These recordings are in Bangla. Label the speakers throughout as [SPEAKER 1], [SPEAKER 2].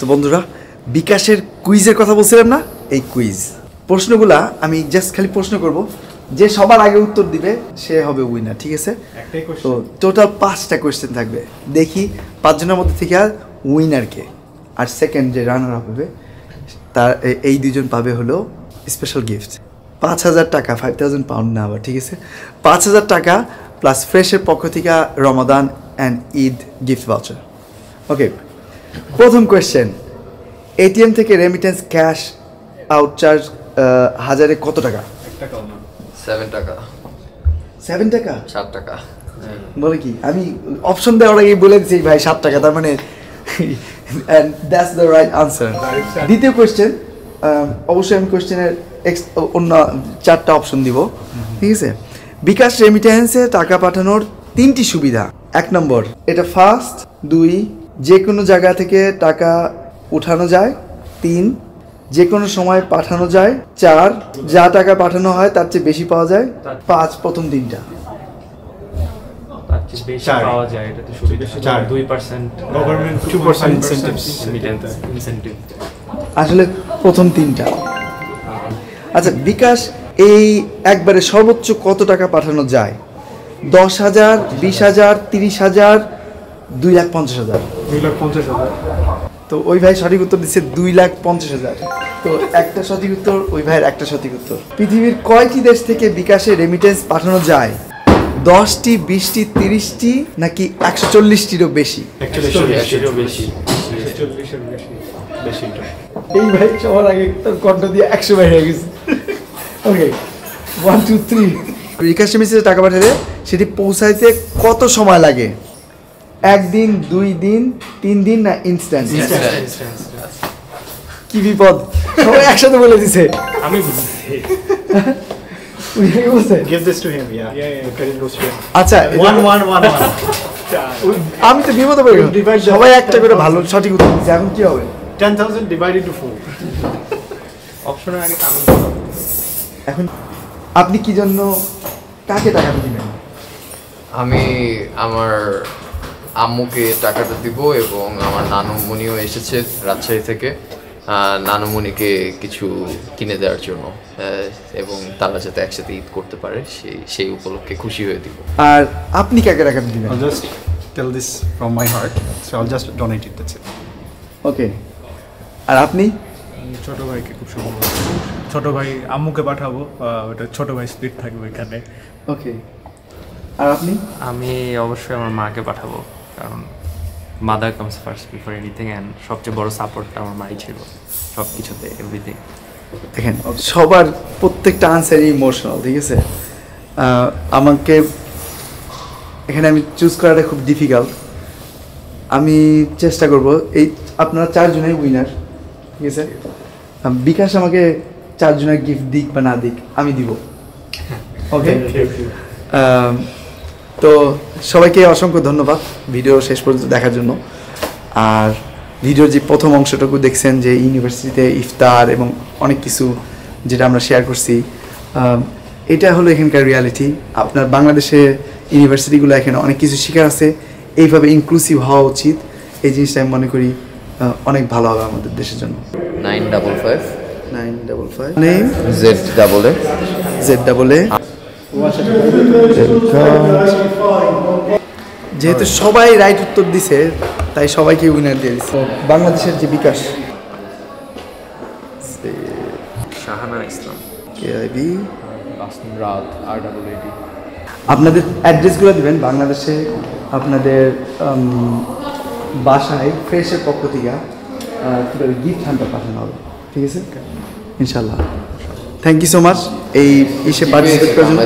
[SPEAKER 1] তো বন্ধুরা বিকাশের কুইজের কথা বলছিলাম না, এই কুইজ প্রশ্নগুলা আমি জাস্ট খালি প্রশ্ন করব, যে সবার আগে উত্তর দিবে সে হবে উইনার, ঠিক আছে? তো টোটাল 5টা কোয়েশ্চেন থাকবে, দেখি 5 জনের মধ্যে থেকে আর উইনারকে আর সেকেন্ড যে রানার আপ হবে তার এই দুজন পাবে হলো স্পেশাল গিফট 5,000 টাকা, 5,000 পাউন্ড না আবার, ঠিক আছে? 5,000 টাকা প্লাস ফ্রেশের পক্ষ থেকে রমাদান অ্যান্ড ঈদ গিফট ভাউচার। ওকে, প্রথম কোয়েশ্চেন, এটিএম থেকে রেমিটেন্স ক্যাশ আউট চার্জ হাজারে কত টাকা?
[SPEAKER 2] 7 টাকা।
[SPEAKER 1] 7 টাকা?
[SPEAKER 2] 7 টাকা
[SPEAKER 1] বলে কি? আমি অপশন দেওয়ার আগেই বলে দিচ্ছি ভাই 7 টাকা, তার মানে and that's the right answer. দ্বিতীয় কোয়েশ্চেন, অবশ্যই আমি কোয়েশ্চেনের অন্য 4টা অপশন দিব, ঠিক আছে? বিকাশ রেমিটেন্সে টাকা পাঠানোর 3টি সুবিধা। 1 নম্বর, এটা ফাস্ট। 2, যে কোনো জায়গা থেকে টাকা উঠানো যায়। 3, যে কোনো সময় পাঠানো যায়। 4, যা টাকা পাঠানো হয় তার চেয়ে বেশি পাওয়া যায়। 5, প্রথম 3টা।
[SPEAKER 3] বেশি পাওয়া যায়, এটা তো সুবিধা। 2% গভর্নমেন্ট 2% ইনসেন্টিভ।
[SPEAKER 1] আসলে প্রথম 3টা। আচ্ছা, বিকাশ এই একবারে সর্বোচ্চ কত টাকা পাঠানো যায়? 10,000, 20,000, 30,000, 2,50,000?
[SPEAKER 3] 2,50,000।
[SPEAKER 1] তো ওই ভাই সঠিক উত্তর দিচ্ছে 2,50,000। তো একটা সঠিক উত্তর, ওই ভাইয়ের একটা সঠিক উত্তর। পৃথিবীর কয়টি দেশ থেকে বিকাশে রেমিটেন্স পাঠানো যায়? 10টি, 20টি, 30টি নাকি 140টিরও বেশি?
[SPEAKER 3] 140টিরও বেশি।
[SPEAKER 1] এই ভাই সবার আগে তোর কণ্ঠ দিয়ে 100 বাইরে হয়ে গেছে। ওকে, 1, 2, 3। বিকাশ রেমিটেন্সে টাকা পাঠালে সেটি পৌঁছাইতে কত সময় লাগে? 1 দিন, 2 দিন, 3 দিন না ইনস্ট্যান্ট? কি বিপদ, সবাই একসাথে বলে দিছে।
[SPEAKER 3] আমি বুঝছি।
[SPEAKER 4] Give this to him, yeah. Credit goes to him.
[SPEAKER 1] আচ্ছা,
[SPEAKER 4] 1, 1, 1, 1.
[SPEAKER 1] আমি তো বিপদে পড়ে গেলাম। সবাই একটা করে ভালো সঠিক উত্তর দিচ্ছে, এখন কি হবে?
[SPEAKER 4] 10,000 divided into 4.
[SPEAKER 3] অপশনের আগে আমি
[SPEAKER 1] এখন আপনি কি জন্য কাকে টাকাটা দিবেন?
[SPEAKER 2] আমি আমার আম্মুকে টাকাটা দিব এবং আমার নানুমণিও এসেছে রাজশাহী থেকে, নানুমণিকে কিছু কিনে দেওয়ার জন্য, এবং তারা যাতে একসাথে ঈদ করতে পারে সেই উপলক্ষে খুশি হয়ে দিব।
[SPEAKER 1] আর আপনি কাকে টাকাটা দিবেন?
[SPEAKER 4] I'll just tell this from my heart, so I'll just donate it, that's it.
[SPEAKER 1] ওকে, আর আপনি?
[SPEAKER 3] ছোট ভাইকে খুব সম্ভব ছোট ভাই আম্মুকে পাঠাবো, ওটা ছোট ভাই স্প্লিট থাকবে এখানে।
[SPEAKER 1] ওকে, আর আপনি?
[SPEAKER 5] আমি অবশ্যই আমার মাকে পাঠাবো, কারণ mother comes first before anything, and সবচেয়ে বড় সাপোর্টটা আমার মাই ছিল সব কিছুতে, এভরিথিং।
[SPEAKER 1] দেখেন, সবার প্রত্যেকটা আনসারই ইমোশনাল, ঠিক আছে? আমাকে এখানে আমি চুজ করাটা খুব ডিফিকাল্ট। আমি চেষ্টা করব, এই আপনারা 4 জনেই উইনার, ঠিক আছে? বিকাশ আমাকে 4 জনের গিফট দিক বা না দিক, আমি দিব। ওকে, তো সবাইকে অসংখ্য ধন্যবাদ ভিডিও শেষ পর্যন্ত দেখার জন্য। আর ভিডিওর যে প্রথম অংশটুকু দেখছেন, যে ইউনিভার্সিটিতে ইফতার এবং অনেক কিছু যেটা আমরা শেয়ার করছি, এটা হলো এখানকার রিয়ালিটি। আপনার বাংলাদেশে ইউনিভার্সিটিগুলো এখানে অনেক কিছু শেখার আছে, এইভাবে ইনক্লুসিভ হওয়া উচিত। এই জিনিসটা আমি মনে করি অনেক ভালো হবে আমাদের দেশের জন্য।
[SPEAKER 2] 955
[SPEAKER 1] নেম
[SPEAKER 2] ZAA
[SPEAKER 1] যেহেতু সবাই রাইট উত্তর দিছে, তাই সবাইকে উইনার দিয়ে দিচ্ছে। বাংলাদেশের যে বিকাশ,
[SPEAKER 5] শাহানা ইসলাম,
[SPEAKER 1] KIB,
[SPEAKER 2] রাত RAAD।
[SPEAKER 1] আপনাদের অ্যাড্রেসগুলো দিবেন বাংলাদেশে, আপনাদের বাসায় ফ্রেশের পক্ষ থেকে গিফট হ্যাম্পার পাঠানো হবে, ঠিক আছে? ইনশাল্লাহ। থ্যাংক ইউ সো মাচ এই ইসে পার্টিসিপেট করার জন্য।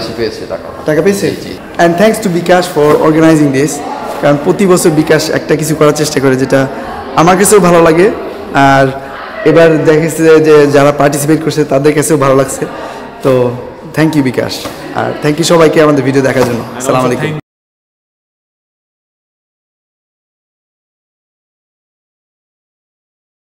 [SPEAKER 1] টাকা পেয়েছে? And thanks to Bikash for organising this, কারণ প্রতি বছর বিকাশ একটা কিছু করার চেষ্টা করে, যেটা আমার কাছেও ভালো লাগে। আর এবার দেখেছে যে যারা পার্টিসিপেট করছে তাদের কাছেও ভালো লাগছে। তো থ্যাংক ইউ বিকাশ, আর থ্যাংক ইউ সবাইকে আমাদের ভিডিও দেখার জন্য। আসসালামু আলাইকুম।